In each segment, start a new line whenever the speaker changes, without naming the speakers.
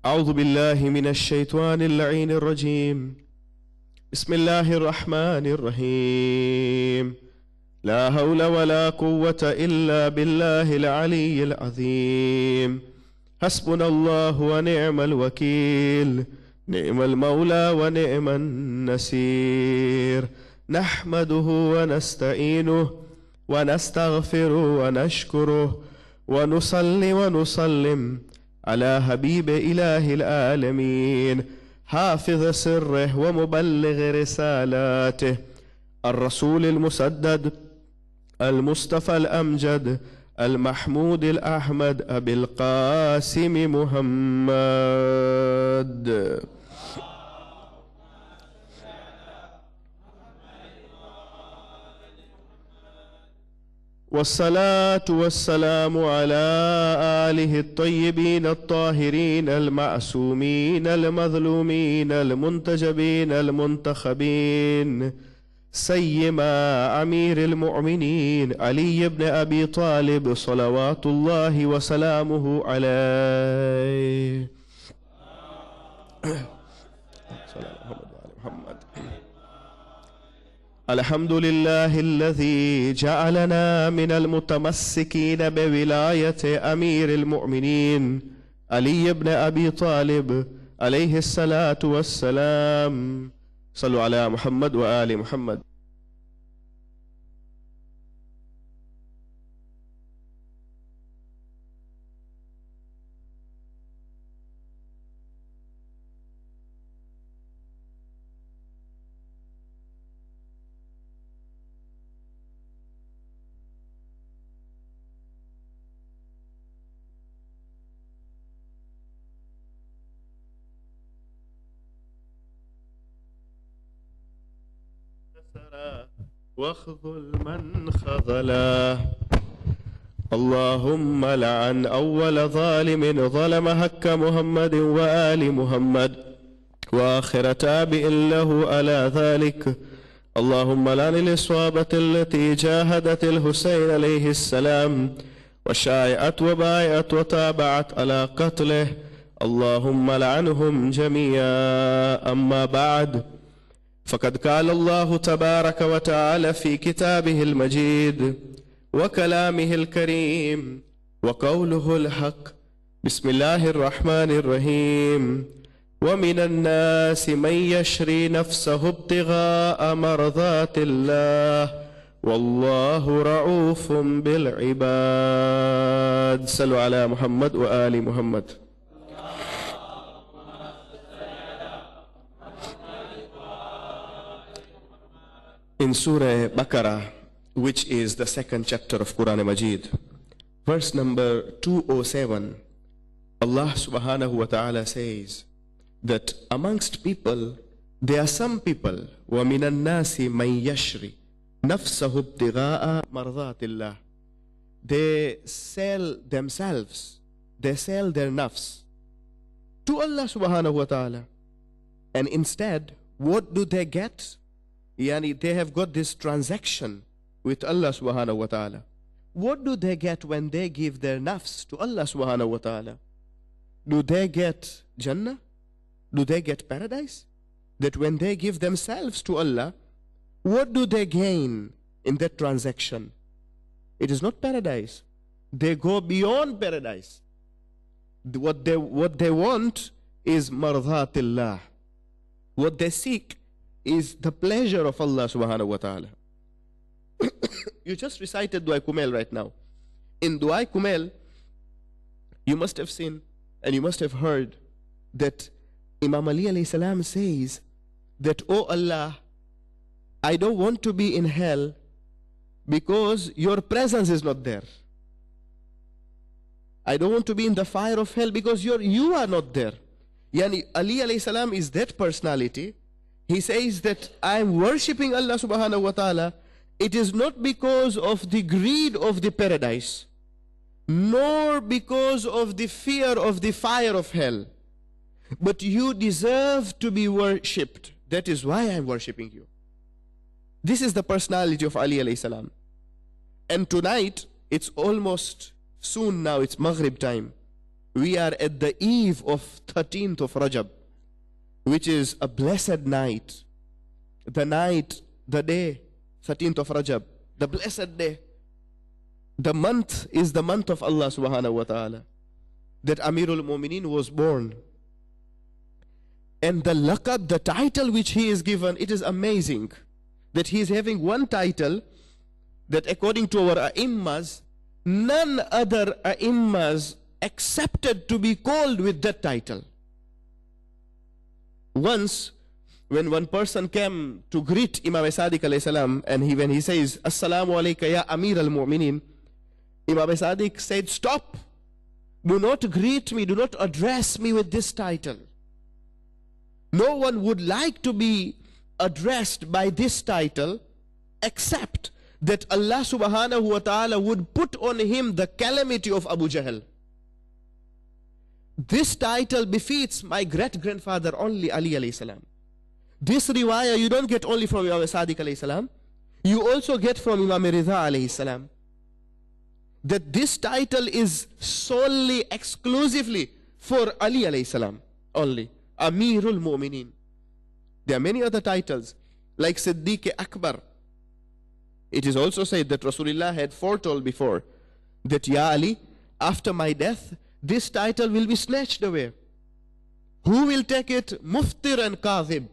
أعوذ بالله من الشيطان اللعين الرجيم. بسم الله الرحمن الرحيم. لا حول ولا قوة إلا بالله العلي العظيم. حسبنا الله ونعم الوكيل، نعم المولى ونعم النصير. نحمده ونستعينه ونستغفره ونشكره ونصلي ونسلم على حبيب إله العالمين، حافظ سره ومبلغ رسالاته، الرسول المسدد المصطفى الأمجد المحمود الأحمد أبي القاسم محمد. والصلاة والسلام على آله الطيبين الطاهرين المعصومين المظلومين المنتجبين المنتخبين، سيما أمير المؤمنين علي بن أبي طالب صلوات الله وسلامه عليه. الحمد لله الذي جعلنا من المتمسكين بولاية أمير المؤمنين علي بن أبي طالب عليه الصلاة والسلام. صلوا على محمد وآل محمد. واخذل من خذلا. اللهم لعن أول ظالم ظلم حق محمد وآل محمد وآخر تابع له على ذلك. اللهم لعن الإصابة التي جاهدت الحسين عليه السلام وشايعت وبايعت وتابعت على قتله. اللهم لعنهم جميعا. أما بعد، فقد قال الله تبارك وتعالى في كتابه المجيد وكلامه الكريم وقوله الحق. بسم الله الرحمن الرحيم. ومن الناس من يشري نفسه ابتغاء مرضات الله والله رؤوف بالعباد. صلوا على محمد وآل محمد. In Surah Baqarah, which is the second chapter of Quran Majid, verse number 207, Allah subhanahu wa ta'ala says that amongst people, there are some people, وَمِنَ النَّاسِ مَنْ يَشْرِ نَفْسَهُ ابْتِغَاءَ مَرْضَاتِ اللَّهِ. They sell themselves, they sell their nafs to Allah subhanahu wa ta'ala. And instead, what do they get? Yani they have got this transaction with Allah subhanahu wa ta'ala. What do they get when they give their nafs to Allah subhanahu wa ta'ala? Do they get Jannah? Do they get paradise? That when they give themselves to Allah, what do they gain in that transaction? It is not paradise. They go beyond paradise. What they want is mardhatillah. What they seek is the pleasure of Allah subhanahu wa ta'ala. You just recited Dua Kumail right now. In Dua Kumail, you must have seen and you must have heard that Imam Ali alayhi salam says that, "Oh Allah, I don't want to be in hell because your presence is not there. I don't want to be in the fire of hell because you are not there." Yani Ali alayhi salam is that personality. He says that I am worshipping Allah subhanahu wa ta'ala. It is not because of the greed of the paradise, nor because of the fear of the fire of hell. But you deserve to be worshipped. That is why I am worshipping you. This is the personality of Ali alayhi salam. And tonight, it's almost soon now, it's Maghrib time. We are at the eve of 13th of Rajab, which is a blessed night. The night, the day, 13th of Rajab, the blessed day. The month is the month of Allah subhanahu wa ta'ala, that Amirul Mu'mineen was born. And the laqab, the title which he is given, it is amazing that he is having one title that according to our A'immas, none other A'immas accepted to be called with that title. Once, when one person came to greet Imam Sadiq alayhi salam, and when he says, Assalamu alayka ya Amir al-Mu'mineen, Imam Sadiq said, stop, do not greet me, do not address me with this title. No one would like to be addressed by this title except that Allah subhanahu wa ta'ala would put on him the calamity of Abu Jahl. This title befits my great-grandfather only, Ali alayhi salam. This riwayah you don't get only from Imam Sadiq alayhi salam, you also get from Imam Ridha alayhi salam. That this title is solely, exclusively for Ali alayhi salam only, Amirul Mu'mineen. There are many other titles, like Siddiq Akbar. It is also said that Rasulullah had foretold before that, Ya Ali, after my death, this title will be snatched away. Who will take it? Muftir and Kadhib.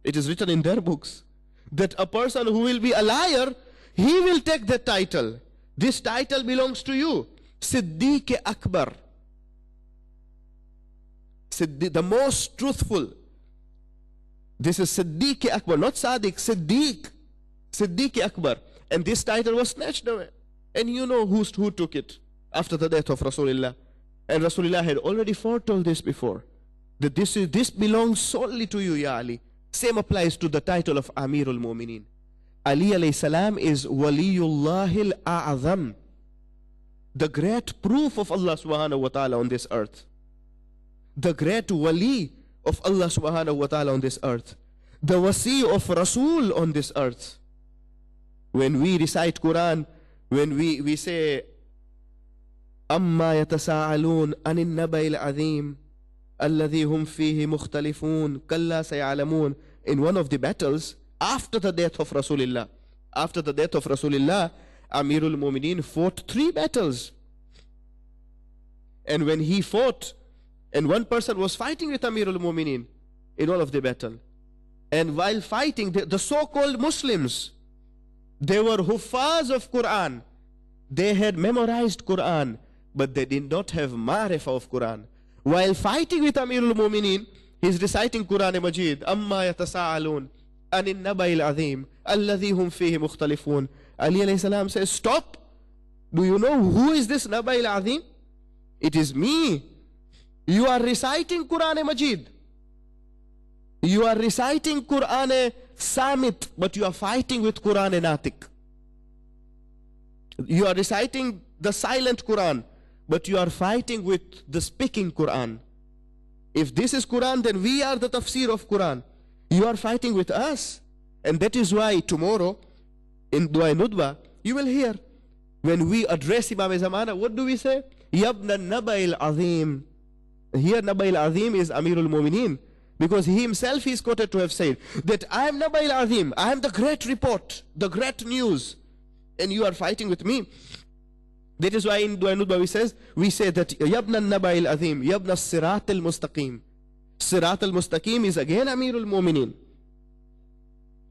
It is written in their books that a person who will be a liar, he will take that title. This title belongs to you. Siddiq Akbar. The most truthful. This is Siddiq Akbar, not Sadiq, Siddiq. Siddiq Akbar. And this title was snatched away. And you know who took it after the death of Rasulullah. And Rasulullah had already foretold this before, that this belongs solely to you, Ya Ali. Same applies to the title of Amirul Mu'mineen. Ali alayhi salam is Waliyullahil A'azam, the great proof of Allah subhanahu wa ta'ala on this earth. The great wali of Allah subhanahu wa ta'ala on this earth. The wasi of Rasul on this earth. When we recite Quran, when we say, Amma yatasa'alun anin nabayil azim, alladhi hum fihi mukhtalifun, kalla sayalamun. In one of the battles, after the death of Rasulullah, Amirul Mu'mineen fought 3 battles. And when he fought, and one person was fighting with Amirul Mu'mineen in all of the battle. And while fighting, the so-called Muslims, they were huffaz of Quran. They had memorized Quran, but they did not have ma'rifah of Quran. While fighting with Amirul Mu'mineen, he's reciting Quran Majid, Amma yatasa'alun anin nabayil azim, alladhi hum fihi mukhtalifun. Ali alayhi salam says, stop. Do you know who is this Nabayil Azim? It is me. You are reciting Quran Majid. You are reciting Quran Samit, but you are fighting with Quran Natik. You are reciting the silent Quran, but you are fighting with the speaking Quran. If this is Quran, then we are the tafsir of Quran. You are fighting with us. And that is why tomorrow in Dua Nudba, you will hear, when we address Imam Zamana, what do we say? Yabna Nabayil Azim. Here Nabayil Azim is Amirul Mu'mineen, because he himself is quoted to have said that I am Nabayil Azim, I am the great report, the great news, and you are fighting with me. That is why in Dua Nudba we say that Yabna Nabayil Azim, Yabna Sirat al-Mustaqim. Sirat al-Mustaqim is again Amirul Mu'mineen.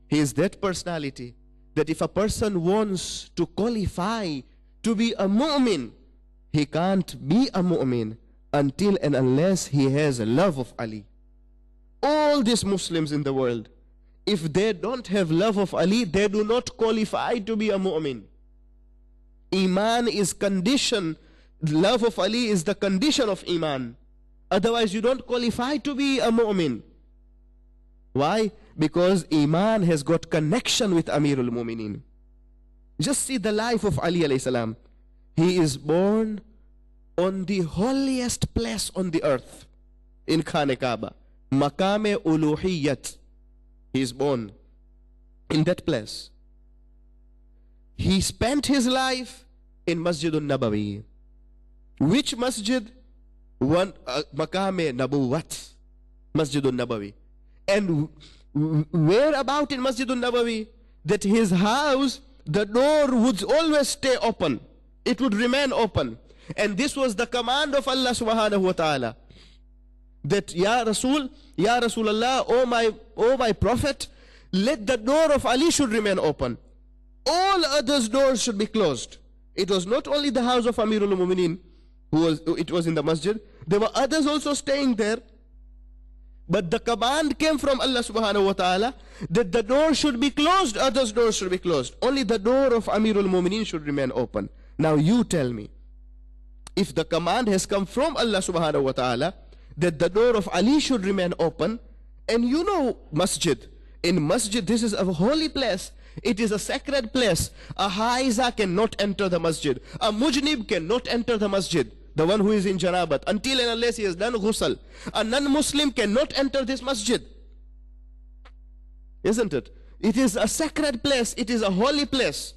He is that personality that if a person wants to qualify to be a mu'min, he can't be a mu'min until and unless he has a love of Ali. All these Muslims in the world, if they don't have love of Ali, they do not qualify to be a mu'min. Iman is condition. Love of Ali is the condition of Iman. Otherwise you don't qualify to be a mu'min. Why? Because Iman has got connection with Amirul Mu'mineen. Just see the life of Ali alayhi salam. He is born on the holiest place on the earth, in Khane Kaaba, Maqam-e Uluhiyyat. He is born in that place. He spent his life in Masjidun Nabawi. Which masjid? one Maqam-e Nabuwat, Masjidun Nabawi. And where about in Masjidun Nabawi? That his house, the door would always stay open. It would remain open. And this was the command of Allah subhanahu wa ta'ala. That Ya Rasulullah, O my Prophet, let the door of Ali should remain open. All others' doors should be closed. It was not only the house of Amirul Mu'mineen, it was in the masjid. There were others also staying there. But the command came from Allah subhanahu wa ta'ala that the door should be closed, others' doors should be closed. Only the door of Amirul Mu'mineen should remain open. Now you tell me, if the command has come from Allah subhanahu wa ta'ala that the door of Ali should remain open, and you know masjid, in masjid this is a holy place, it is a sacred place. A haiza cannot enter the masjid, a mujnib cannot enter the masjid, the one who is in janabat, until and unless he has done ghusl. A non-Muslim cannot enter this masjid, isn't it? It is a sacred place, it is a holy place.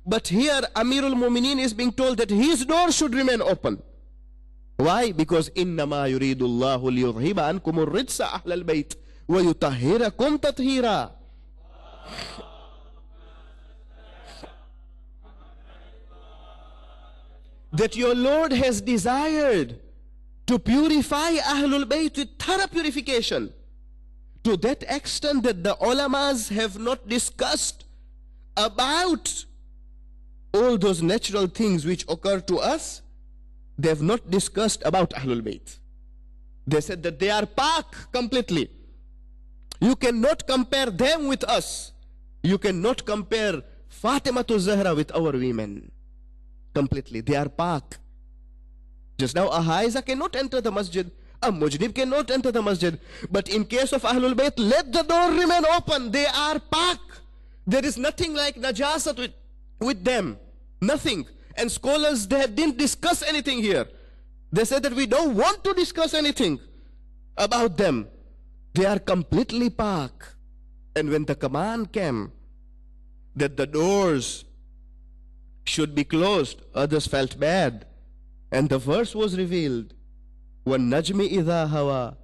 But here Amirul Mu'mineen is being told that his door should remain open. Why? Because إِنَّمَا يُرِيدُ اللَّهُ لِيُذْهِبَ عَنْكُمُ الرِّجْسَ أَهْلَ الْبَيْتِ وَيُطَهِّرَكُمْ تَطْهِيرًا. That your Lord has desired to purify Ahlul Bayt with thorough purification, to that extent that the ulamas have not discussed about all those natural things which occur to us. They have not discussed about Ahlul Bayt. They said that they are pak completely. You cannot compare them with us. You cannot compare Fatima to Zahra with our women. Completely, they are pak. Just now, a haiza cannot enter the masjid, a mujnib cannot enter the masjid. But in case of Ahlul Bayt, let the door remain open. They are pak. There is nothing like najasat with them. Nothing. And scholars, they didn't discuss anything here. They said that we don't want to discuss anything about them. They are completely pak. And when the command came that the doors should be closed, others felt bad. And the verse was revealed. وَالنَّجْمِ إِذَا هَوَى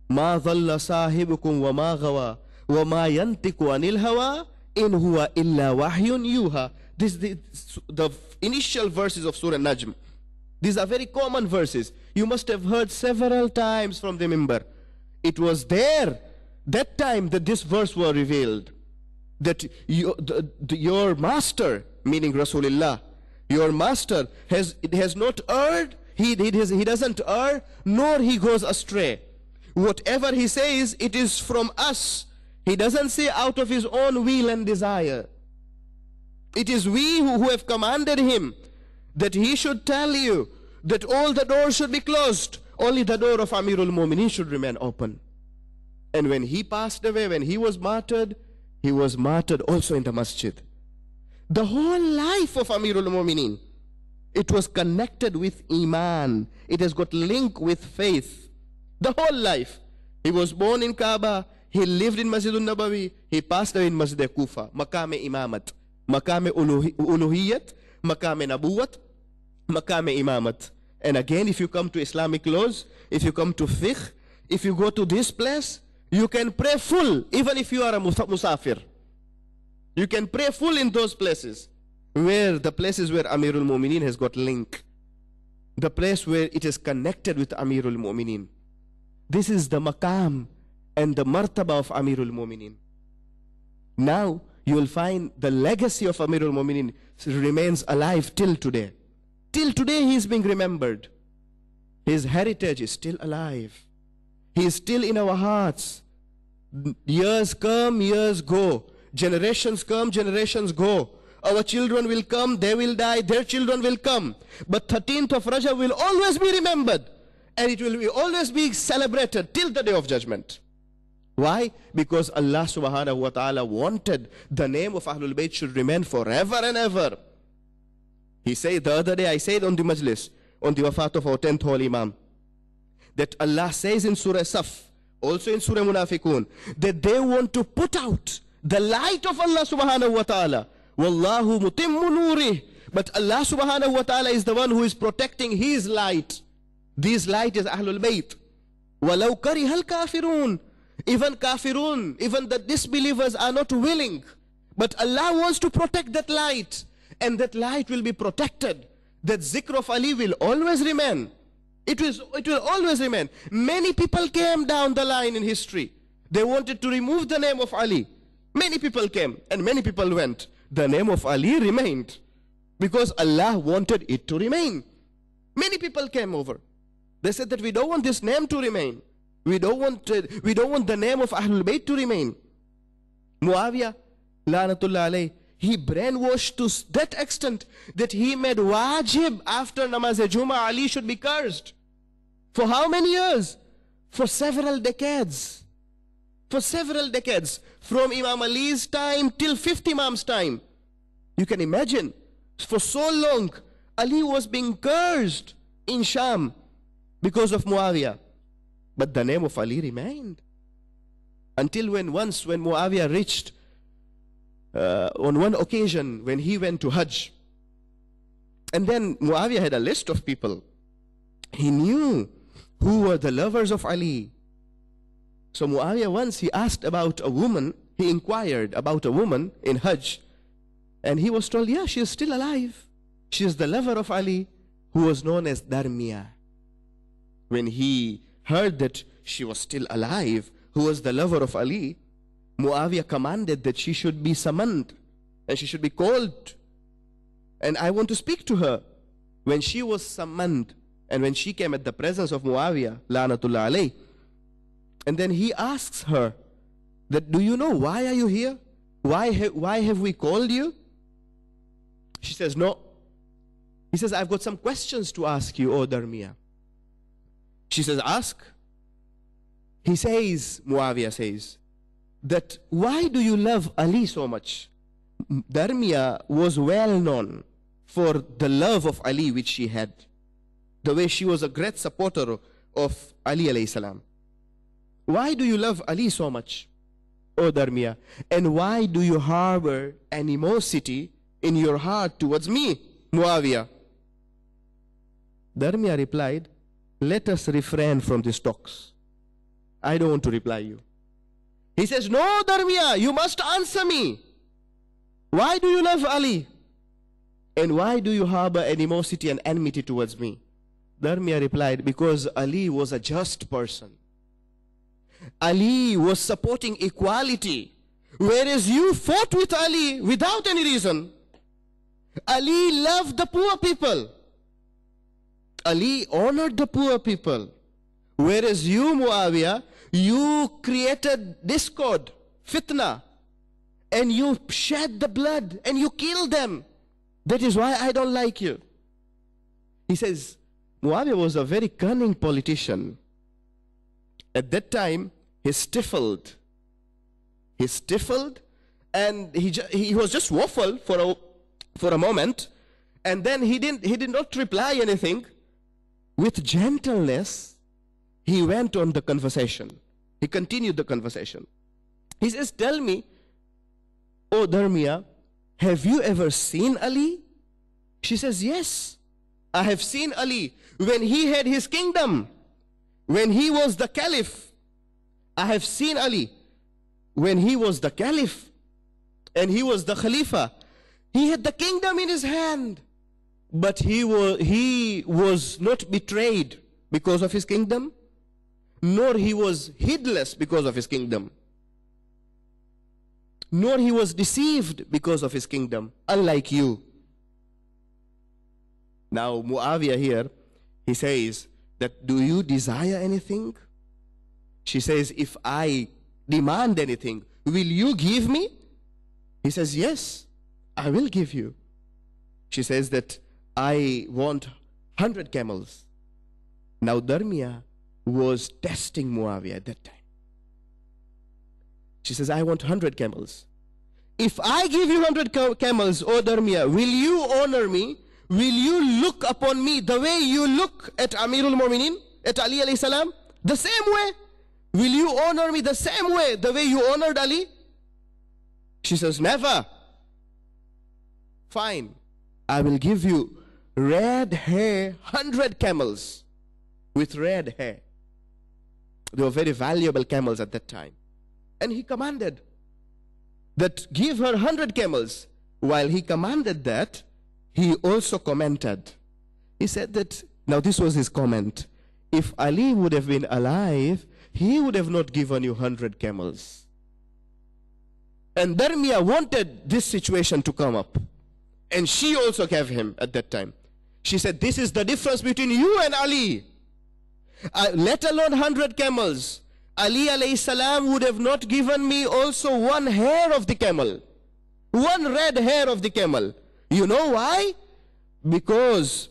مَا ظَلَّ صَاحِبُكُمْ وَمَا غَوَى وَمَا يَنْتِقُ عَنِ الْهَوَى إِنْ هُوَ إِلَّا وَحْيٌ يُوحَى. This is the initial verses of Surah Najm. These are very common verses. You must have heard several times from the mimbar. It was there, that time, that this verse was revealed. That your master, meaning Rasulullah, your master has not erred, he doesn't err, nor he goes astray. Whatever he says, it is from us. He doesn't say out of his own will and desire. It is we who have commanded him that he should tell you that all the doors should be closed. Only the door of Amirul Mu'mineen should remain open. And when he passed away, when he was martyred also in the masjid. The whole life of Amirul Mu'mineen, it was connected with Iman. It has got link with faith. The whole life. He was born in Kaaba. He lived in Masjidun Nabawi. He passed away in Masjid Kufa. Maqam-e Imamat. Maqam-e Uluhiyat. Maqam-e Nabuwat. Maqam-e Imamat. And again, if you come to Islamic laws, if you come to fiqh, if you go to this place, you can pray full, even if you are a musafir. You can pray full in those places, the places where Amirul Mu'mineen has got link. The place where it is connected with Amirul Mu'mineen. This is the maqam and the martaba of Amirul Mu'mineen. Now, you will find the legacy of Amirul Mu'mineen remains alive till today. Till today he is being remembered. His heritage is still alive. He is still in our hearts. Years come, years go. Generations come, generations go. Our children will come, they will die, their children will come. But 13th of Rajab will always be remembered. And it will always be celebrated till the Day of Judgment. Why? Because Allah subhanahu wa ta'ala wanted the name of Ahlul Bayt should remain forever and ever. He said, the other day I said on the majlis, on the wafat of our 10th Holy Imam, that Allah says in Surah Saf, also in Surah Munafiqun, that they want to put out the light of Allah subhanahu wa ta'ala. Wallahu mutimmu nurih. But Allah subhanahu wa ta'ala is the one who is protecting his light. These light is Ahlul Bayt. وَلَوْ كَرِهَ الْكَافِرُونَ. Even kafirun, even the disbelievers are not willing. But Allah wants to protect that light. And that light will be protected. That zikr of Ali will always remain. It will always remain. Many people came down the line in history. They wanted to remove the name of Ali. Many people came and many people went. The name of Ali remained. Because Allah wanted it to remain. Many people came over. They said that we don't want this name to remain. We don't want the name of Ahlul Bayt to remain. Muawiyah, Lanatullah alayh, he brainwashed to that extent that he made wajib after Namaz-e-Jum'ah Ali should be cursed. For how many years? For several decades. For several decades. From Imam Ali's time till 5th Imam's time. You can imagine. For so long, Ali was being cursed in Sham because of Muawiyah. But the name of Ali remained. Until when Muawiyah reached, on one occasion, when he went to Hajj. And then Muawiyah had a list of people. He knew who were the lovers of Ali. So Muawiyah once, he asked about a woman, he inquired about a woman in Hajj. And he was told, yeah, she is still alive. She is the lover of Ali, who was known as Darmiya. When he heard that she was still alive, who was the lover of Ali, Muawiyah commanded that she should be summoned and she should be called. And I want to speak to her. When she was summoned and when she came at the presence of Muawiyah, Lanatullah alayh, and then he asks her that, do you know why are you here? Why have we called you? She says, no. He says, I've got some questions to ask you, O Darmiya. She says, ask. He says, Muawiyah says, that why do you love Ali so much? Darmiya was well known for the love of Ali which she had. The way she was a great supporter of Ali alayhi salam. Why do you love Ali so much, O Darmiya? And why do you harbor animosity in your heart towards me, Muawiyah? Darmiya replied, let us refrain from these talks. I don't want to reply you. He says, no, Darmiya, you must answer me. Why do you love Ali? And why do you harbor animosity and enmity towards me? Darmiya replied, because Ali was a just person. Ali was supporting equality, whereas you fought with Ali without any reason. Ali loved the poor people. Ali honored the poor people. Whereas you, Muawiyah, you created discord, fitna, and you shed the blood and you killed them. That is why I don't like you. He says, Muawiyah was a very cunning politician. At that time, he stifled. He stifled and he was just waffled for a moment, and then he did not reply anything. With gentleness, he went on the conversation. He continued the conversation. He says, tell me, O Darmiya, have you ever seen Ali? She says, yes, I have seen Ali when he had his kingdom, when he was the caliph. I have seen Ali when he was the caliph and he was the khalifa. He had the kingdom in his hand, but he was not betrayed because of his kingdom, nor he was heedless because of his kingdom, nor he was deceived because of his kingdom, unlike you. Now Muawiyah here, he says that, do you desire anything? She says, if I demand anything, will you give me? He says, yes, I will give you. She says that, I want 100 camels. Now Darmiya was testing Muawiyah at that time. She says, I want 100 camels. If I give you 100 camels, O Darmiya, will you honor me? Will you look upon me the way you look at Amirul Mu'mineen, at Ali alayhi salam? The same way? Will you honor me the same way, the way you honored Ali? She says, never. Fine, I will give you red hair 100 camels. with red hair. They were very valuable camels at that time. And he commanded that give her 100 camels. While he commanded that, he also commented. He said that, now this was his comment, if Ali would have been alive, he would have not given you 100 camels. And Darmiya wanted this situation to come up. And she also gave him at that time. She said, this is the difference between you and Ali. Let alone 100 camels. Ali alayhi salam would have not given me also one hair of the camel. One red hair of the camel. You know why? Because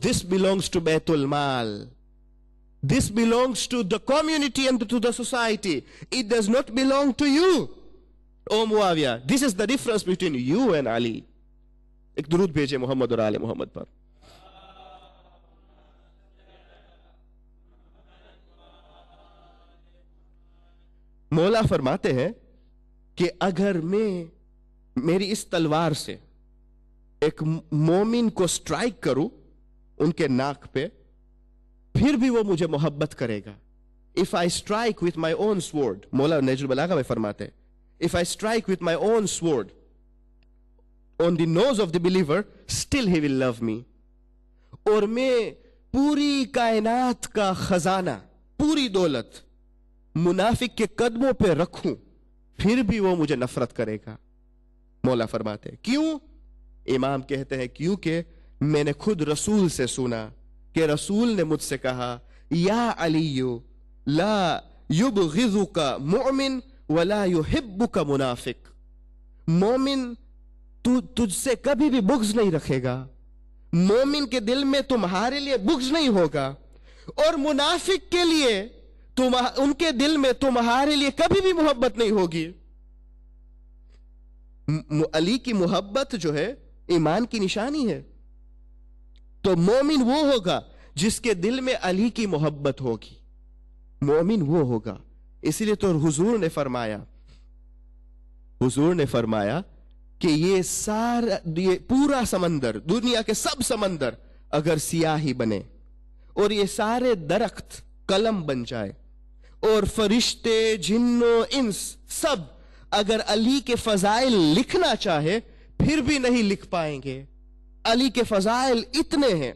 this belongs to Baitul Mal. This belongs to the community and to the society. It does not belong to you, O Muawiyah. This is the difference between you and Ali. ایک درود بھیجے محمد اور آل محمد پر. مولا فرماتے ہیں کہ اگر میری اس تلوار سے ایک مومن کو سٹرائک کروں ان کے ناک پہ, پھر بھی وہ مجھے محبت کرے گا. If I strike with my own sword, مولا نہج البلاغہ میں فرماتے ہیں, if I strike with my own sword on the nose of the believer, still he will love me. اور میں پوری کائنات کا خزانہ, پوری دولت منافق کے قدموں پہ رکھوں, پھر بھی وہ مجھے نفرت کرے گا. مولا فرماتے ہیں کیوں؟ امام کہتے ہیں کیونکہ میں نے خود رسول سے سنا کہ رسول نے مجھ سے کہا, یا علی لا یبغضک مؤمن ولا یحبک منافق. مومن تجھ سے کبھی بھی بغض نہیں رکھے گا, مومن کے دل میں تمہارے لیے بغض نہیں ہوگا, اور منافق کے لیے ان کے دل میں تمہارے لیے کبھی بھی محبت نہیں ہوگی. علی کی محبت جو ہے ایمان کی نشانی ہے. تو مومن وہ ہوگا جس کے دل میں علی کی محبت ہوگی, مومن وہ ہوگا. اسی لیے تو حضور نے فرمایا کہ یہ پورا سمندر, دنیا کے سب سمندر اگر سیاہی بنے اور یہ سارے درخت قلم بن جائے اور فرشتے جنوں انس سب اگر علی کے فضائل لکھنا چاہے پھر بھی نہیں لکھ پائیں گے. علی کے فضائل اتنے ہیں.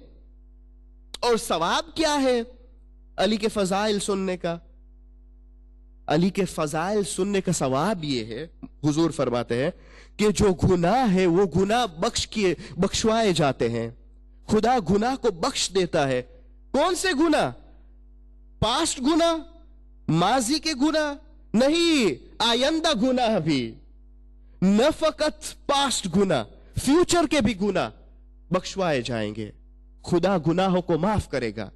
اور ثواب کیا ہے علی کے فضائل سننے کا؟ علی کے فضائل سننے کا ثواب یہ ہے, حضور فرماتے ہیں کہ جو گناہ ہے وہ گناہ بخشوائے جاتے ہیں. خدا گناہ کو بخش دیتا ہے. کون سے گناہ؟ پاسٹ گناہ, ماضی کے گناہ نہیں, آئندہ گناہ بھی. نہ فقط پاسٹ گناہ, فیوچر کے بھی گناہ بخشوائے جائیں گے. خدا گناہوں کو معاف کرے گا.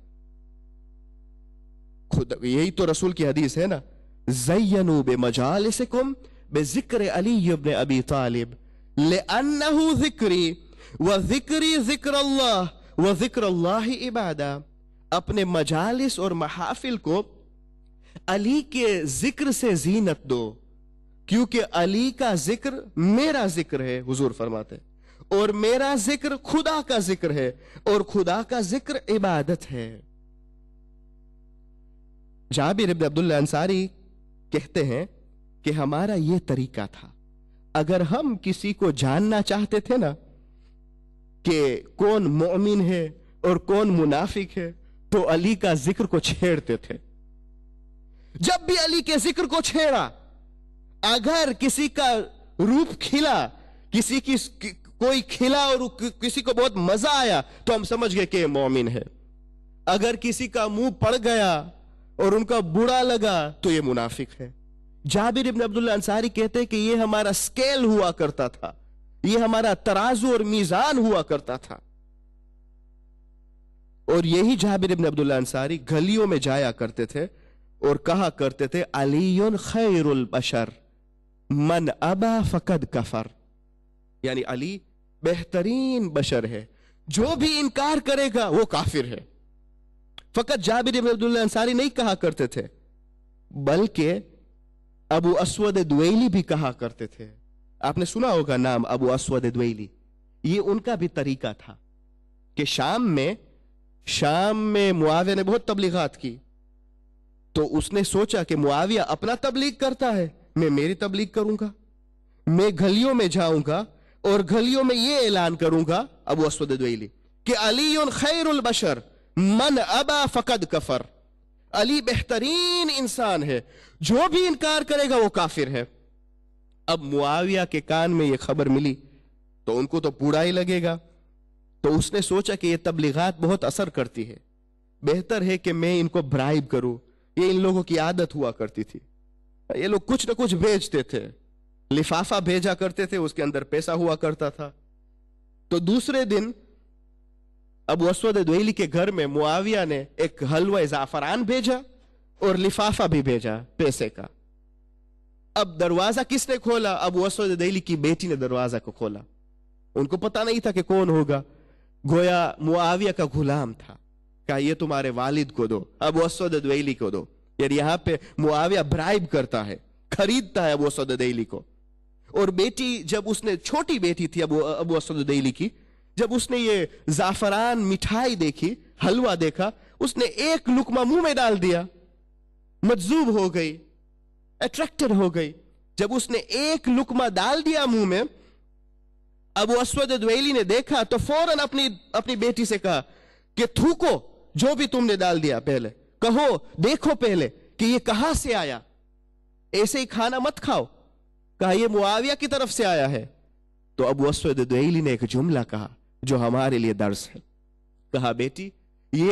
یہی تو رسول کی حدیث ہے نا, زینوا بمجالسکم بذکر علی ابن ابی طالب لأنہ ذکری وذکری ذکر اللہ وذکر اللہ عبادہ. اپنے مجالس اور محافل کو علی کے ذکر سے زینت دو, کیونکہ علی کا ذکر میرا ذکر ہے, حضور فرماتے, اور میرا ذکر خدا کا ذکر ہے, اور خدا کا ذکر عبادت ہے. جابر ابن عبداللہ انصاری کہتے ہیں کہ ہمارا یہ طریقہ تھا, اگر ہم کسی کو جاننا چاہتے تھے نا کہ کون مومن ہے اور کون منافق ہے, تو علی کا ذکر کو چھیڑتے تھے. جب بھی علی کے ذکر کو چھیڑا, اگر کسی کا روپ کھلا, کسی کی کوئی کھلا اور کسی کو بہت مزہ آیا, تو ہم سمجھ گئے کہ یہ مومن ہے. اگر کسی کا منہ پڑ گیا اور ان کا برا لگا تو یہ منافق ہے. جابر ابن عبداللہ انصاری کہتے ہیں کہ یہ ہمارا سکیل ہوا کرتا تھا, یہ ہمارا ترازو اور میزان ہوا کرتا تھا. اور یہی جابر ابن عبداللہ انصاری گلیوں میں جایا کرتے تھے اور کہا کرتے تھے علی خیر البشر من ابا فقد کفر. یعنی علی بہترین بشر ہے, جو بھی انکار کرے گا وہ کافر ہے. فقط جابر ابن عبداللہ انصاری نہیں کہا کرتے تھے, بلکہ ابو اسود دویلی بھی کہا کرتے تھے. آپ نے سنا ہوگا نام ابو اسود دویلی. یہ ان کا بھی طریقہ تھا کہ شام میں شام میں معاویہ نے بہت تبلیغات کی، تو اس نے سوچا کہ معاویہ اپنا تبلیغ کرتا ہے، میں میری تبلیغ کروں گا، میں گلیوں میں جاؤں گا اور گلیوں میں یہ اعلان کروں گا، ابو اسود دویلی، کہ علی خیر البشر من ابا فقد کفر، علی بہترین انسان ہے، جو بھی انکار کرے گا وہ کافر ہے۔ اب معاویہ کے کان میں یہ خبر ملی تو ان کو تو بوڑا ہی لگے گا، تو اس نے سوچا کہ یہ تبلیغات بہت اثر کرتی ہے، بہتر ہے کہ میں ان کو برائب کروں۔ یہ ان لوگوں کی عادت ہوا کرتی تھی، یہ لوگ کچھ نہ کچھ بھیجتے تھے، لفافہ بھیجا کرتے تھے، اس کے اندر پیسہ ہوا کرتا تھا۔ تو دوسرے دن ابو اسود دویلی کے گھر میں معاویہ نے ایک حلوہ زعفران بھیجا اور لفافہ بھی بھیجا پیسے کا۔ اب دروازہ کس نے کھولا؟ ابو اسود دویلی کی بیٹی نے دروازہ کو کھولا، ان کو پتا نہیں تھا کہ کون ہوگا، گویا معاویہ کا غلام تھا، کہا یہ تمہارے والد کو دو، ابو اسود دویلی کو دو۔ یعنی یہاں پہ معاویہ برائب کرتا ہے، خریدتا ہے ابو اسود دویلی کو۔ اور بیٹی جب اس نے، چھوٹی بیٹی تھی ابو اسود دویلی کی، جب اس نے یہ زعفران مٹھائی دیکھی، حلوہ دیکھا، اس نے ایک لقمہ منہ میں ڈال دیا، مجذوب ہو گئی، اٹریکٹڈ ہو گئی۔ جب اس نے ایک لقمہ ڈال دیا منہ میں، ابو اسود دویلی نے دیکھا تو فوراً اپنی بیٹی سے کہا کہ تھوکو جو بھی تم نے ڈال دیا، پہلے کہو، دیکھو پہلے کہ یہ کہاں سے آیا، ایسے ہی کھانا مت کھاؤ۔ کہا یہ معاویہ کی طرف سے آیا ہے۔ تو ابو اسود دویلی نے ایک جملہ کہا جو ہمارے لیے درس ہے، کہا بیٹی یہ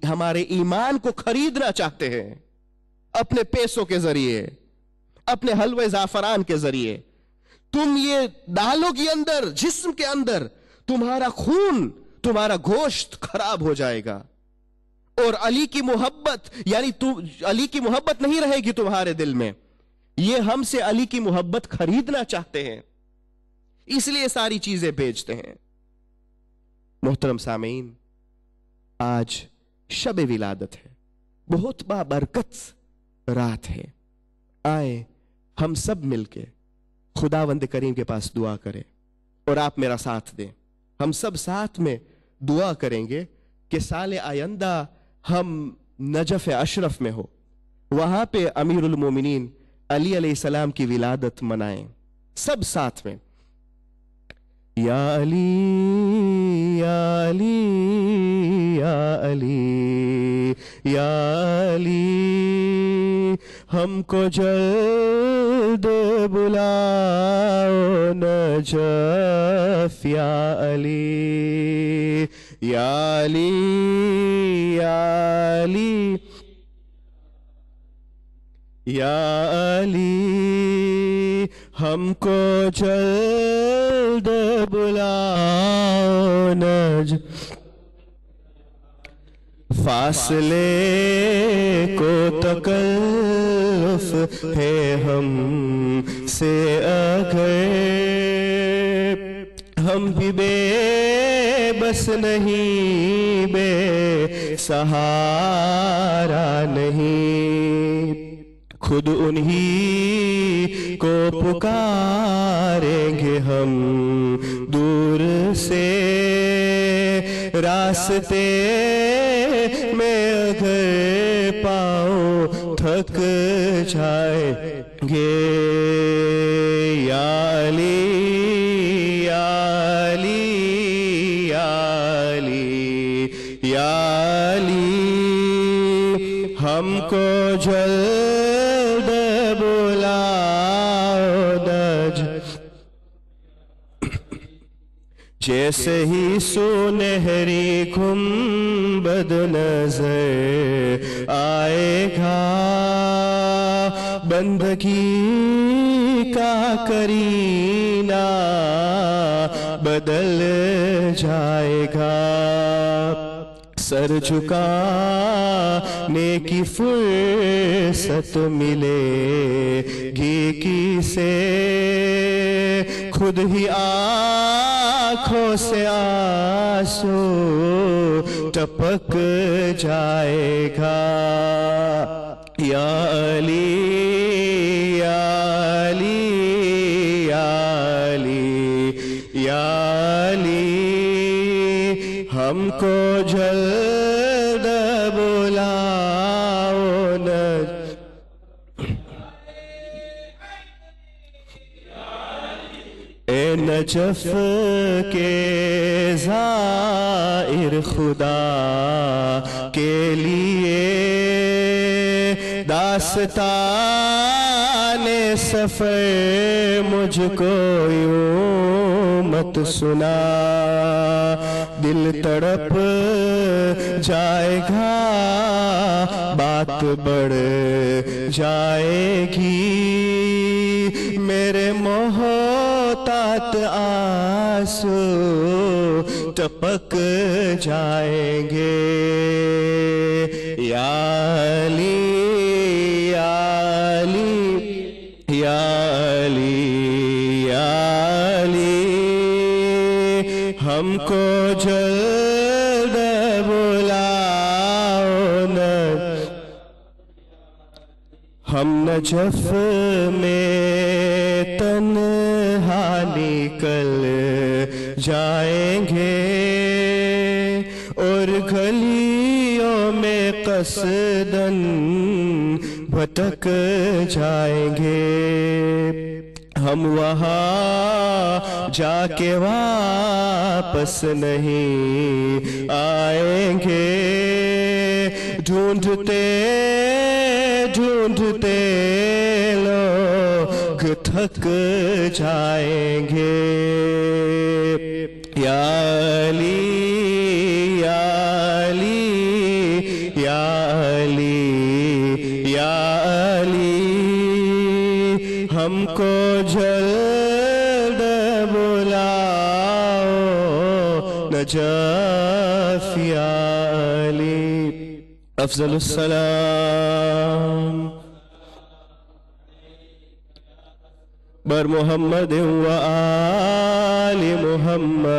ہمارے ایمان کو خریدنا چاہتے ہیں اپنے پیسوں کے ذریعے، اپنے حلوہ زعفران کے ذریعے۔ تم یہ ڈالو گی اندر، جسم کے اندر، تمہارا خون، تمہارا گوشت خراب ہو جائے گا، اور علی کی محبت، یعنی علی کی محبت نہیں رہے گی تمہارے دل میں۔ یہ ہم سے علی کی محبت خریدنا چاہتے ہیں، اس لیے ساری چیزیں بیچتے ہیں۔ محترم سامعین، آج شب ولادت ہے، بہت بابرکت رات ہے، آئیں ہم سب مل کے خداوند کریم کے پاس دعا کریں، اور آپ میرا ساتھ دیں، ہم سب ساتھ میں دعا کریں گے کہ سال آئندہ ہم نجف اشرف میں ہو، وہاں پہ امیر المومنین علی علیہ السلام کی ولادت منائیں سب ساتھ میں۔ یا علی یا علی یا علی یا علی، ہم کو جلد بلاؤ نجف یا علی یا علی یا علی یا علی، ہم کو جلد بلاؤ نجف، فاصلے کو تکلف ہے ہم سے اگر، ہم بھی بے بس نہیں، بے سہارا نہیں، خود انہی کو پکاریں گے ہم دور سے، راستے میں اگر پاؤں تھک جائیں گے، یا علی یا علی یا علی یا علی، ہم کو جلد بلاؤ نجف، جیسے ہی سنہری گنبد نظر آئے گا، بندگی کا کرینہ بدل جائے گا، سر جھکانے کی فرصت ملے گی کسے، خود ہی آنکھوں سے آنسو ٹپک جائے گا، یا علی یا علی یا علی یا علی ہم کو جلد بلاؤ اے نجف کے زائر خدا کے لیے داستان سفر مجھ کو یوں مت سنا، دل تڑپ جائے گا، بات بڑھ جائے گی، میرے محتاط آنسو ٹپک جائیں گے۔ یا علی یا علی یا علی یا علی، ہم کو جلد بلاؤ نا، ہم نجف میں تنہا نکل جائیں گے، اور گلیوں میں قصداً بھٹک جائیں گے، ہم وہاں جا کے واپس نہیں آئیں گے، ڈھونڈتے ڈھونڈتے لوگ تھک جائیں گے۔ یا علی یا علی یا علی یا علی، ہم کو جلد بلاؤ نجف یا علی۔ افضل السلام بر محمد و آل محمد۔